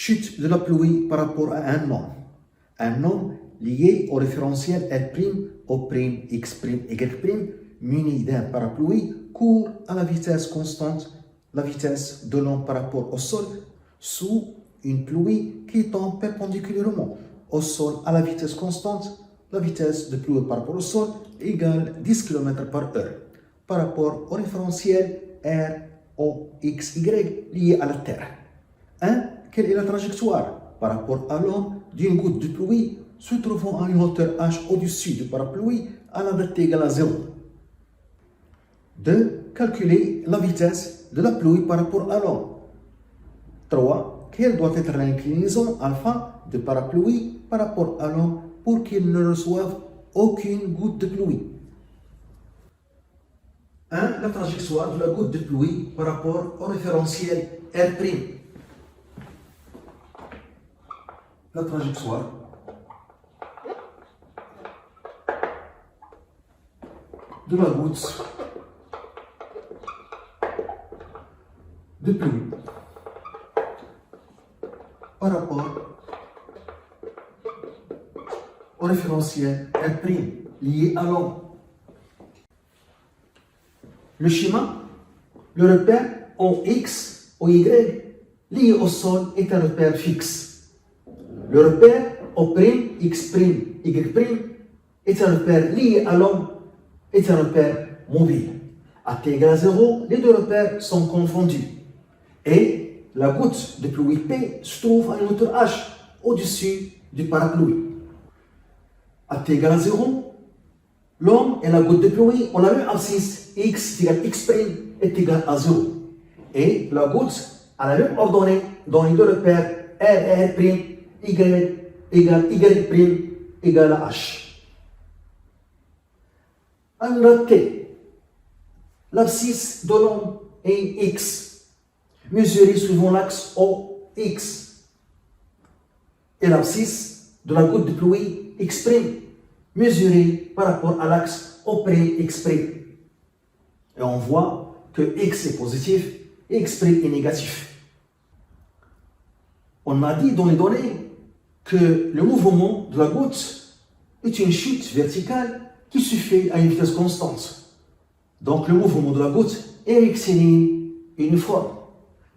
chute de la pluie par rapport à un nom. Un nom lié au référentiel L', O', X', Y', muni d'un parapluie, court à la vitesse constante, la vitesse de l'homme par rapport au sol, sous une pluie qui tombe perpendiculairement au sol à la vitesse constante. La vitesse de pluie par rapport au sol égale 10 km par heure par rapport au référentiel R, O, X, Y lié à la Terre. 1. Quelle est la trajectoire par rapport à l'homme d'une goutte de pluie se trouvant à une hauteur h au-dessus du parapluie à la date égale à 0. 2. Calculer la vitesse de la pluie par rapport à l'homme. 3. Quelle doit être l'inclinaison alpha de parapluie par rapport à l'homme pour qu'il ne reçoive aucune goutte de pluie. 1. La trajectoire de la goutte de pluie par rapport au référentiel R'. La trajectoire de la goutte de pluie par rapport au référentiel R' lié à l'homme. Le schéma, le repère OX, OY lié au sol est un repère fixe. Le repère O', X', Y' est un repère lié à l'homme, est un repère mobile. À t égale à 0, les deux repères sont confondus. Et la goutte de pluie P se trouve à une hauteur h au-dessus du parapluie. À t égale à 0, l'homme et la goutte de pluie ont la même abscisse, x égale x' est égal à 0. Et la goutte a la même ordonnée dans les deux repères R et R', y égale y' égale à h. À la t, l'abscisse de l'homme est x, mesurée suivant l'axe OX. Et l'abscisse de la goutte de pluie x', mesurée par rapport à l'axe O'X'. Et on voit que x est positif et x' est négatif. On a dit dans les données que le mouvement de la goutte est une chute verticale qui se fait à une vitesse constante. Donc le mouvement de la goutte est rectiligne uniforme.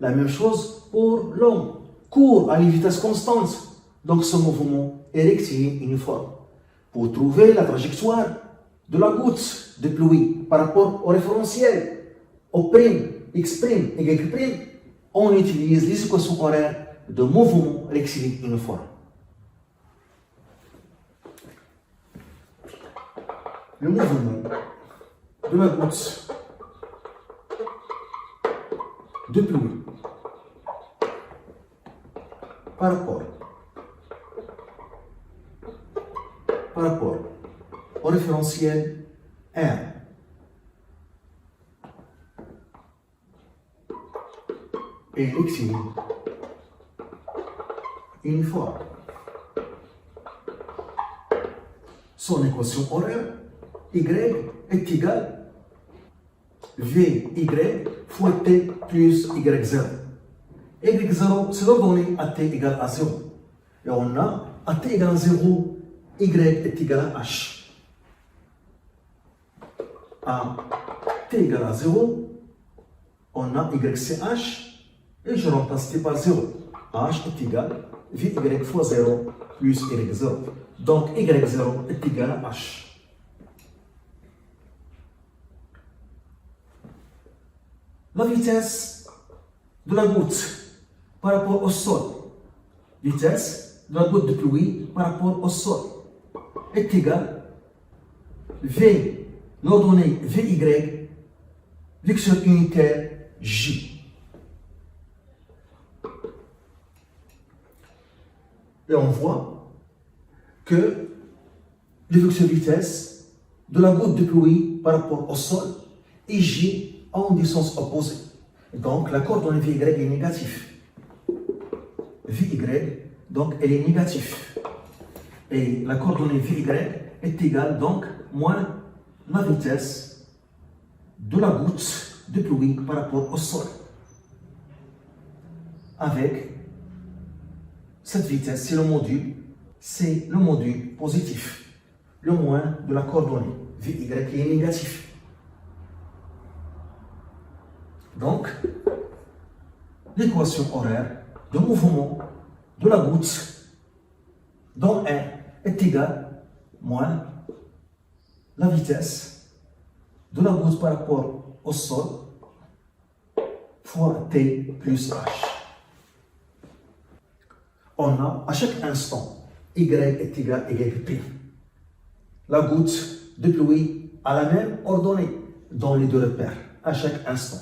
La même chose pour l'homme, court à une vitesse constante. Donc ce mouvement est rectiligne uniforme. Pour trouver la trajectoire de la goutte de pluie par rapport au référentiel O', X', Y', on utilise les équations horaires de mouvement rectiligne uniforme. Le mouvement de la goutte de pluie par rapport au référentiel R est rectiligne uniforme. Son équation horaire y est égale Vy fois t plus y0. Y0, c'est l'ordonnée à t égale à 0. Et on a à t égale à 0, y est égal à h. À t égale à 0, on a y c'est h, et je remplace t par 0. h est égal à Vy fois 0 plus y0. Donc y0 est égal à h. La vitesse de la goutte par rapport au sol, vitesse de la goutte de pluie par rapport au sol, est égale V, l'ordonnée Vy, vecteur unitaire J. Et on voit que le vecteur vitesse de la goutte de pluie par rapport au sol est J en des sens opposés. Donc la coordonnée Vy est négative. Vy, donc elle est négative. Et la coordonnée Vy est égale donc moins la vitesse de la goutte de pluie par rapport au sol. Avec cette vitesse, c'est le module positif. Le moins de la coordonnée, Vy qui est négatif. Donc, l'équation horaire de mouvement de la goutte dans R est égale moins la vitesse de la goutte par rapport au sol fois T plus H. On a à chaque instant Y est égal à Y'. La goutte de pluie a la même ordonnée dans les deux repères à chaque instant.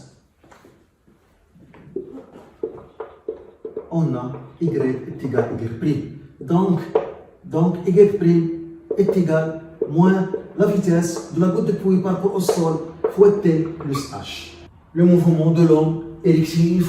On a Y est égal à Y'. Donc Y' est égal moins la vitesse de la goutte de pluie par rapport au sol fois T plus H. Le mouvement de l'homme est rectiligne.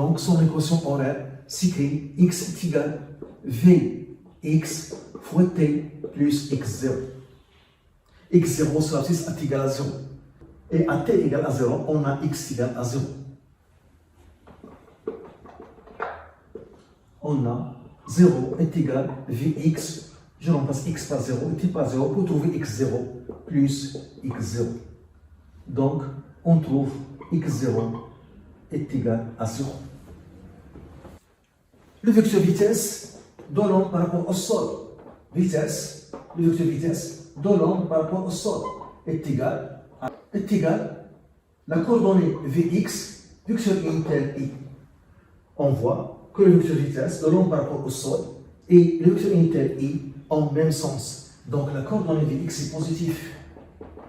Donc, son équation horaire s'écrit x est égal à Vx fois t plus x0. x0, cela est égal à 0. Et à t égale à 0, on a x égale à 0. On a 0 est égal à Vx, je remplace x par 0, et t par 0 pour trouver x0 plus x0. Donc, on trouve x0 est égal à 0. Le vecteur vitesse de l'homme par rapport au sol. Le vecteur vitesse de l'homme par rapport au sol est égal à la coordonnée Vx, vecteur unitaire I. On voit que le vecteur vitesse de l'homme par rapport au sol et le vecteur unitaire I ont le même sens. Donc la coordonnée Vx est positive.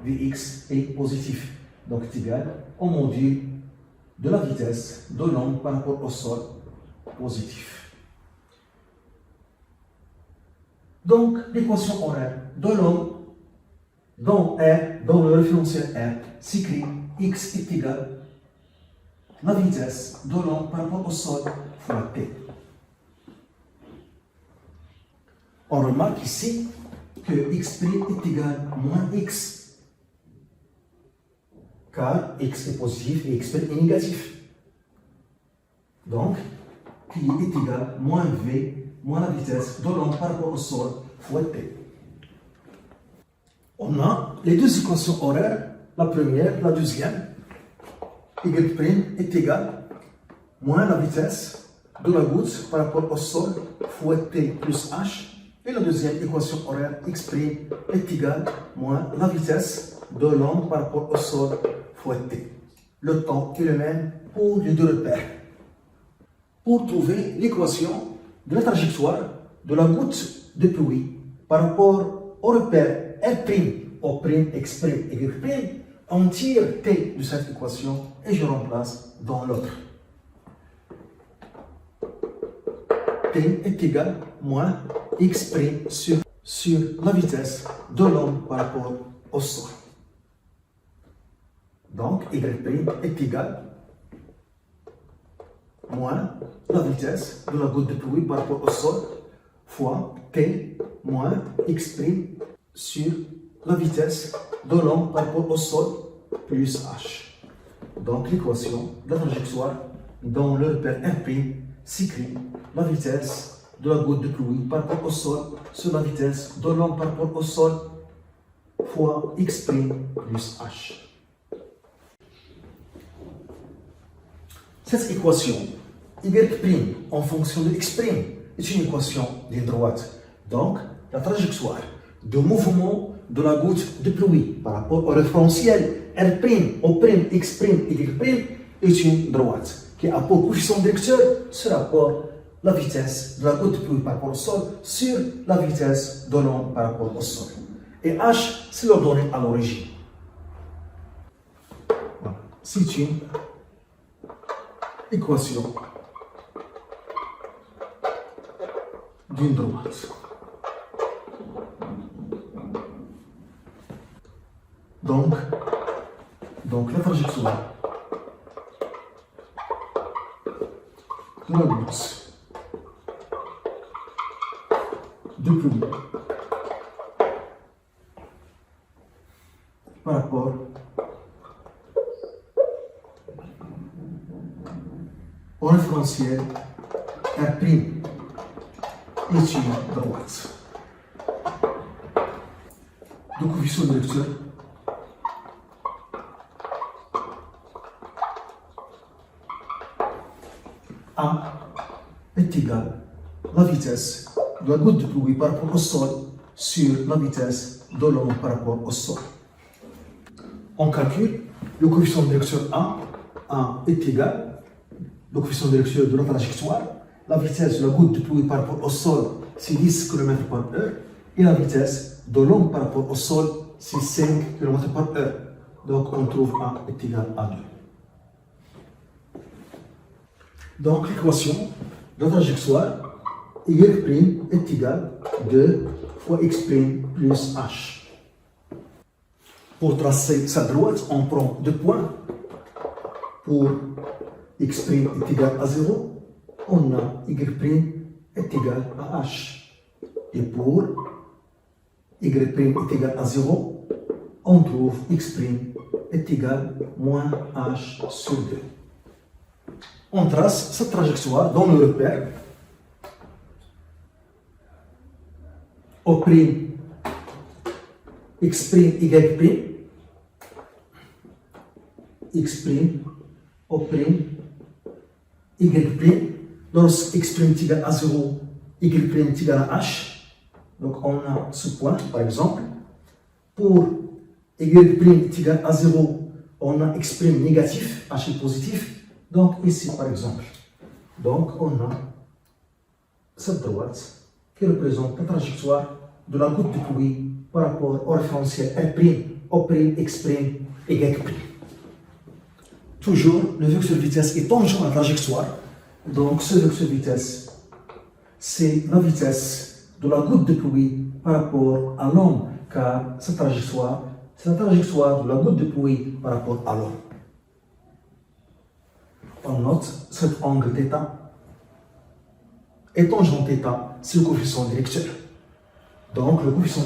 Vx est positif. Donc c'est égal au module de la vitesse de l'homme par rapport au sol positif. Donc, l'équation horaire de l'homme dans R, dans le référentiel R, s'écrit x est égal à la vitesse de l'homme par rapport au sol fois t. On remarque ici que x' est égal à moins x, car x est positif et x' est négatif. Donc, qui est égal à moins v, moins la vitesse de l'homme par rapport au sol fois t. On a les deux équations horaires, la première, la deuxième. Y' est égal à moins la vitesse de la goutte par rapport au sol fois t plus h. Et la deuxième équation horaire, x' est égal à moins la vitesse de l'homme par rapport au sol fois t. Le temps est le même pour les deux repères. Pour trouver l'équation de la trajectoire de la goutte de pluie par rapport au repère R', O', X', Y', on tire T de cette équation et je remplace dans l'autre. T est égal à moins X' sur la vitesse de l'homme par rapport au sol. Donc, Y' est égal à moins la vitesse de la goutte de pluie par rapport au sol fois T moins X' sur la vitesse de l'homme par rapport au sol plus H. Donc l'équation de la trajectoire dans le repère R' s'écrit la vitesse de la goutte de pluie par rapport au sol sur la vitesse de l'homme par rapport au sol fois X' plus H. Cette équation Y' en fonction de X' est une équation ligne droite. Donc, la trajectoire de mouvement de la goutte de pluie par rapport au référentiel R', O', X', Y' est une droite qui a pour coefficient directeur ce rapport la vitesse de la goutte de pluie par rapport au sol sur la vitesse de l'homme par rapport au sol. Et H, c'est l'ordonnée à l'origine. Voilà. C'est une équation d'une droite. Donc la trajectoire de la goutte de pluie par rapport au référentiel R' étude droite. Le coefficient directeur A est égal à la vitesse de la goutte de pluie par rapport au sol sur la vitesse de l'onde par rapport au sol. On calcule le coefficient directeur A est égal au coefficient directeur de la trajectoire, la vitesse de la goutte de pluie par rapport au sol, c'est 10 km/h, et la vitesse de l'onde par rapport au sol, c'est 5 km/h. Donc on trouve A est égal à 2. Donc l'équation de la trajectoire y' est égal à 2 fois x' plus h. Pour tracer sa droite, on prend 2 points. Pour x' est égal à 0, on a y' est égal à h. Et pour y' est égal à 0, on trouve x' est égal à moins h sur 2. On trace cette trajectoire dans le repère O', x', y', x', O', y'. Lorsque x' est égal à 0, y' est égal à h. Donc on a ce point, par exemple. Pour y' est égal à 0, on a x' négatif, h est positif. Donc ici, par exemple, donc on a cette droite qui représente la trajectoire de la goutte de pluie par rapport au référentiel R', O', x', y'. Toujours, le vecteur vitesse est tangent à la trajectoire. Donc ce vecteur vitesse, c'est la vitesse de la goutte de pluie par rapport à l'homme, car cette trajectoire, c'est la trajectoire de la goutte de pluie par rapport à l'homme. On note cet angle θ et tangent θ, c'est le coefficient directeur. Donc le coefficient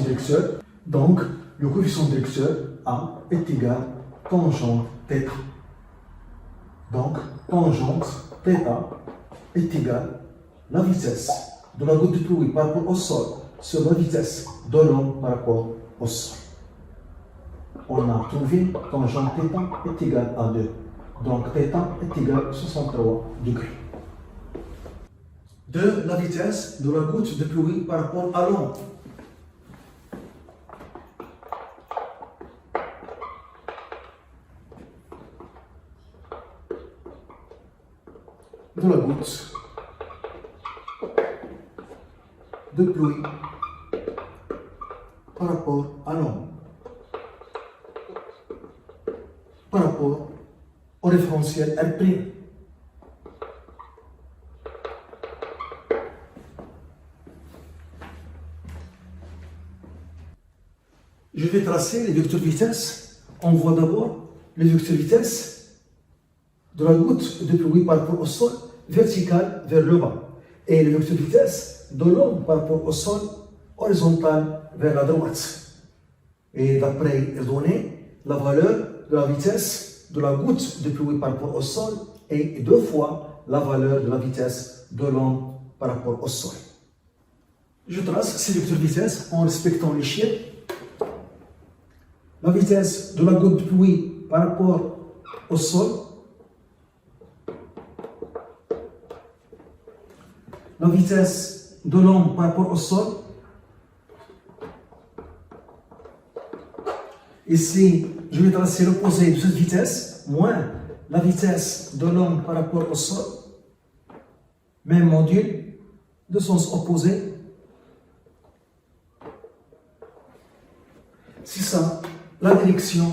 directeur A est égal à tangente θ. Donc tangente θ est égal à la vitesse de la goutte de pluie par rapport au sol sur la vitesse de l'homme par rapport au sol. On a trouvé tangente θ est égal à 2. Donc θ est égal à 63 degrés. De la vitesse de la goutte de pluie par rapport à l'onde. De la goutte de pluie par rapport à l'onde. Par rapport au référentiel R'. Je vais tracer les vecteurs vitesse. On voit d'abord les vecteurs vitesse de la goutte de pluie par rapport au sol vertical vers le bas et le vecteur vitesse de l'onde par rapport au sol horizontal vers la droite. Et d'après les données, la valeur de la vitesse de la goutte de pluie par rapport au sol est 2 fois la valeur de la vitesse de l'onde par rapport au sol. Je trace ces vecteurs vitesse en respectant l'échelle. La vitesse de la goutte de pluie par rapport au sol, la vitesse de l'onde par rapport au sol. Ici, je vais tracer l'opposé de cette vitesse, moins la vitesse de l'onde par rapport au sol. Même module, de sens opposé. C'est ça, la direction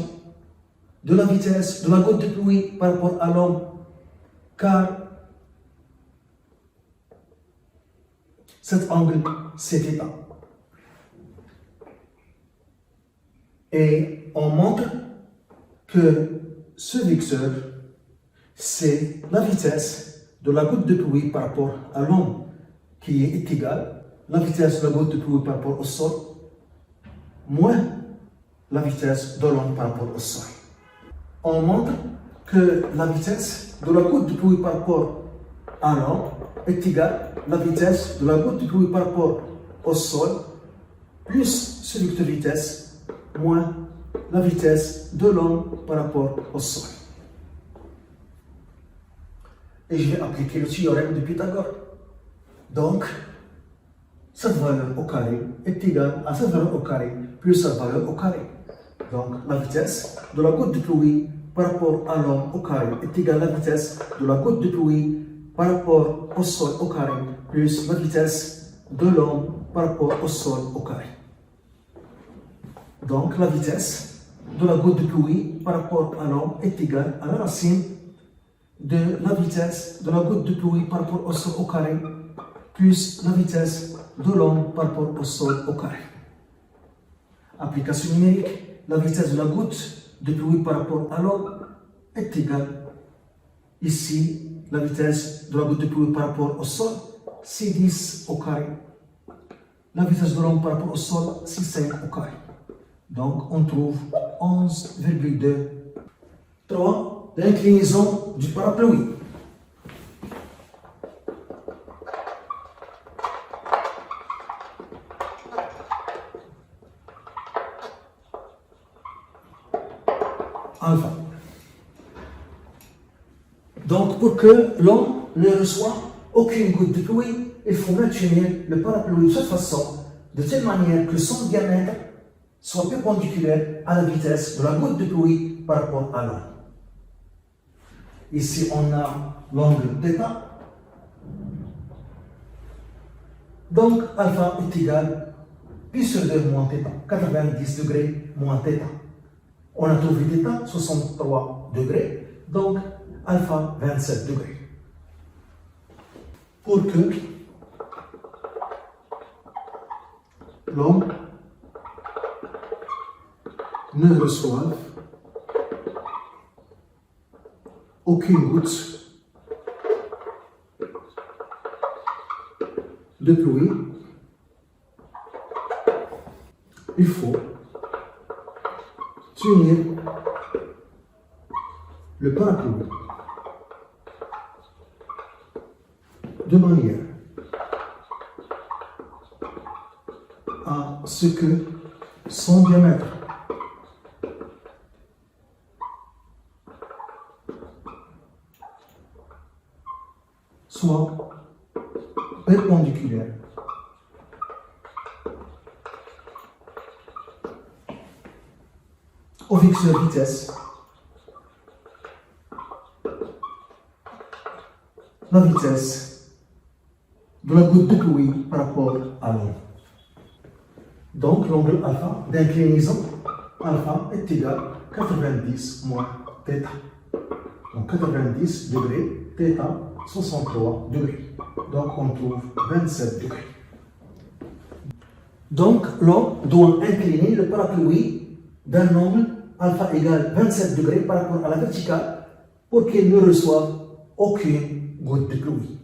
de la vitesse de la goutte de pluie par rapport à l'homme, car cet angle, c'est θ. Et on montre que ce vecteur, c'est la vitesse de la goutte de pluie par rapport à l'homme, qui est égale la vitesse de la goutte de pluie par rapport au sol, moins la vitesse de l'onde par rapport au sol. On montre que la vitesse de la goutte de pluie par rapport à l'onde est égale à la vitesse de la goutte de pluie par rapport au sol plus ce vecteur vitesse moins la vitesse de l'onde par rapport au sol. Et je vais appliquer le théorème de Pythagore. Donc, cette valeur au carré est égale à cette valeur au carré plus cette valeur au carré. Donc, la vitesse de la goutte de pluie par rapport à l'homme au carré est égale à la vitesse de la goutte de pluie par rapport au sol au carré plus la vitesse de l'homme par rapport au sol au carré. Donc, la vitesse de la goutte de pluie par rapport à l'homme est égale à la racine de la vitesse de la goutte de pluie par rapport au sol au carré plus la vitesse de l'homme par rapport au sol au carré. Application numérique, la vitesse de la goutte de pluie par rapport à l'homme est égale, ici, la vitesse de la goutte de pluie par rapport au sol, c'est 10 au carré. La vitesse de l'homme par rapport au sol, c'est 5 au carré. Donc, on trouve 11,2. 3. L'inclinaison du parapluie. Alpha. Donc, pour que l'homme ne reçoive aucune goutte de pluie, il faut maintenir le parapluie de cette façon, de telle manière que son diamètre soit perpendiculaire à la vitesse de la goutte de pluie par rapport à l'homme. Ici, on a l'angle θ. Donc, alpha est égal à pi sur 2 moins θ, 90 degrés moins θ. On a trouvé θ, 63 degrés, donc alpha 27 degrés. Pour que l'homme ne reçoive aucune goutte de pluie, il faut tenir le parapluie de manière à ce que son diamètre soit perpendiculaire au vecteur vitesse, la vitesse de la goutte de pluie par rapport à l'onde. Donc l'angle alpha d'inclinaison alpha est égal à 90 moins θ. Donc 90 degrés, θ 63 degrés. Donc on trouve 27 degrés. Donc l'homme doit incliner le parapluie d'un angle alpha égale 27 degrés par rapport à la verticale pour qu'il ne reçoive aucune goutte de pluie.